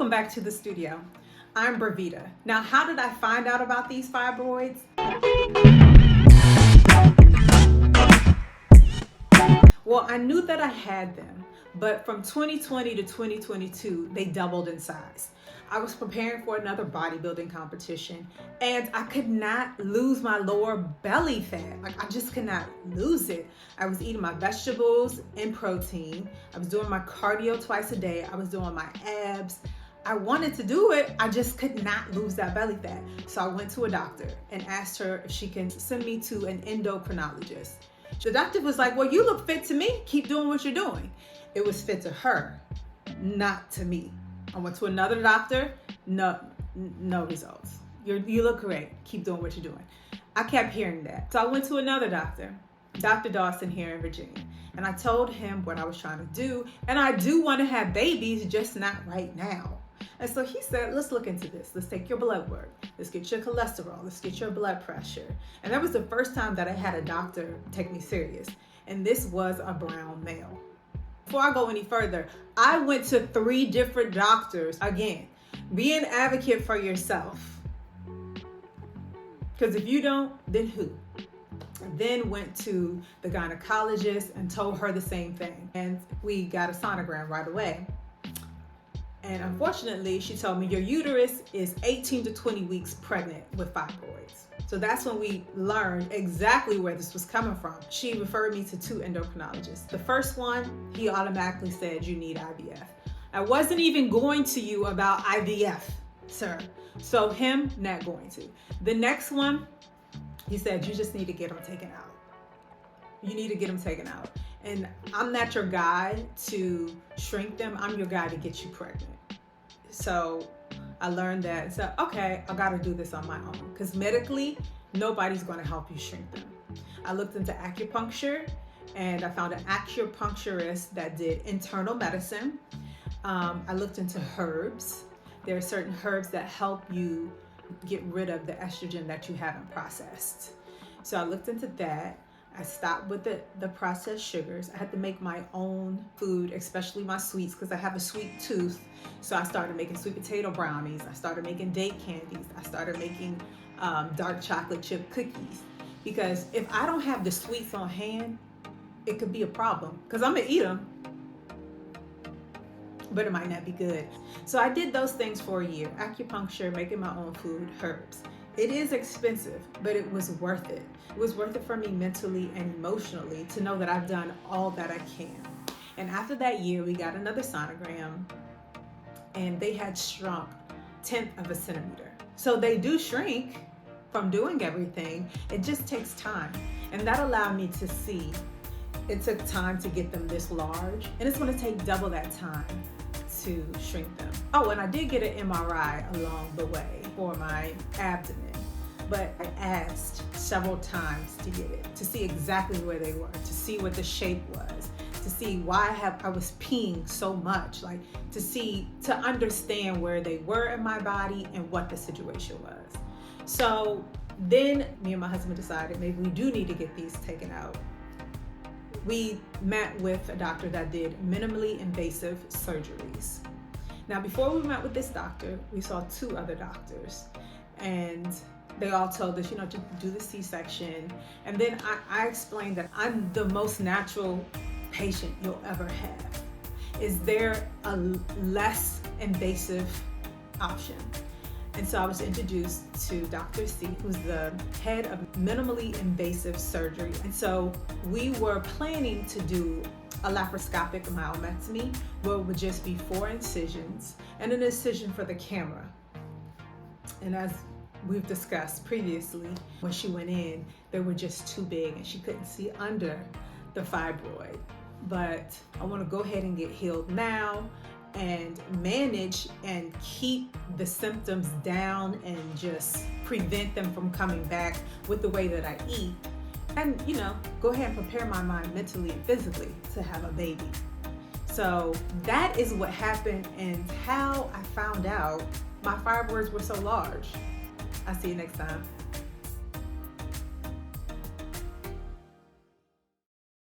Welcome back to the studio. I'm Bravita. Now, how did I find out about these fibroids? Well, I knew that I had them, but from 2020 to 2022, they doubled in size. I was preparing for another bodybuilding competition and I could not lose my lower belly fat. Like, I just could not lose it. I was eating my vegetables and protein. I was doing my cardio twice a day. I was doing my abs. I wanted to do it. I just could not lose that belly fat. So I went to a doctor and asked her if she can send me to an endocrinologist. The doctor was like, well, you look fit to me. Keep doing what you're doing. It was fit to her, not to me. I went to another doctor, no results. You look great. Keep doing what you're doing. I kept hearing that. So I went to another doctor, Dr. Dawson here in Virginia. And I told him what I was trying to do. And I do want to have babies, just not right now. And so he said, let's look into this. Let's take your blood work. Let's get your cholesterol. Let's get your blood pressure. And that was the first time that I had a doctor take me serious. And this was a brown male. Before I go any further, I went to 3 different doctors. Again, be an advocate for yourself. Because if you don't, then who? Then went to the gynecologist and told her the same thing. And we got a sonogram right away. And unfortunately, she told me your uterus is 18 to 20 weeks pregnant with fibroids. So that's when we learned exactly where this was coming from. She referred me to 2 endocrinologists. The first one, he automatically said, you need IVF. I wasn't even going to you about IVF, sir. So him, not going to. The next one, he said, you just need to get them taken out. You need to get them taken out. And I'm not your guy to shrink them. I'm your guy to get you pregnant. So I learned that. So, okay, I got to do this on my own. Because medically, nobody's going to help you shrink them. I looked into acupuncture and I found an acupuncturist that did internal medicine. I looked into herbs. There are certain herbs that help you get rid of the estrogen that you haven't processed. So I looked into that. I stopped with the processed sugars. I had to make my own food, especially my sweets, because I have a sweet tooth. So I started making sweet potato brownies. I started making date candies. I started making dark chocolate chip cookies. Because if I don't have the sweets on hand, it could be a problem. Because I'm going to eat them, but it might not be good. So I did those things for a year. Acupuncture, making my own food, herbs. It is expensive, but it was worth it. It was worth it for me mentally and emotionally to know that I've done all that I can. And after that year, we got another sonogram and they had shrunk 1/10 of a centimeter. So they do shrink from doing everything. It just takes time. And that allowed me to see it took time to get them this large, and it's going to take double that time to shrink them. Oh, and I did get an MRI along the way for my abdomen, but I asked several times to get it, to see exactly where they were, to see what the shape was, to see why I was peeing so much, like to understand where they were in my body and what the situation was. So then me and my husband decided maybe we do need to get these taken out. We met with a doctor that did minimally invasive surgeries. Now, before we met with this doctor, we saw 2 other doctors, and they all told us, to do the C-section. And then I explained that I'm the most natural patient you'll ever have. Is there a less invasive option? And so I was introduced to Dr. C, who's the head of minimally invasive surgery. And so we were planning to do a laparoscopic myomectomy, where it would just be 4 incisions and an incision for the camera. And as we've discussed previously, when she went in, they were just too big and she couldn't see under the fibroid. But I want to go ahead and get healed now and manage and keep the symptoms down and just prevent them from coming back with the way that I eat. And, go ahead and prepare my mind mentally and physically to have a baby. So that is what happened and how I found out my fibroids were so large. I'll see you next time.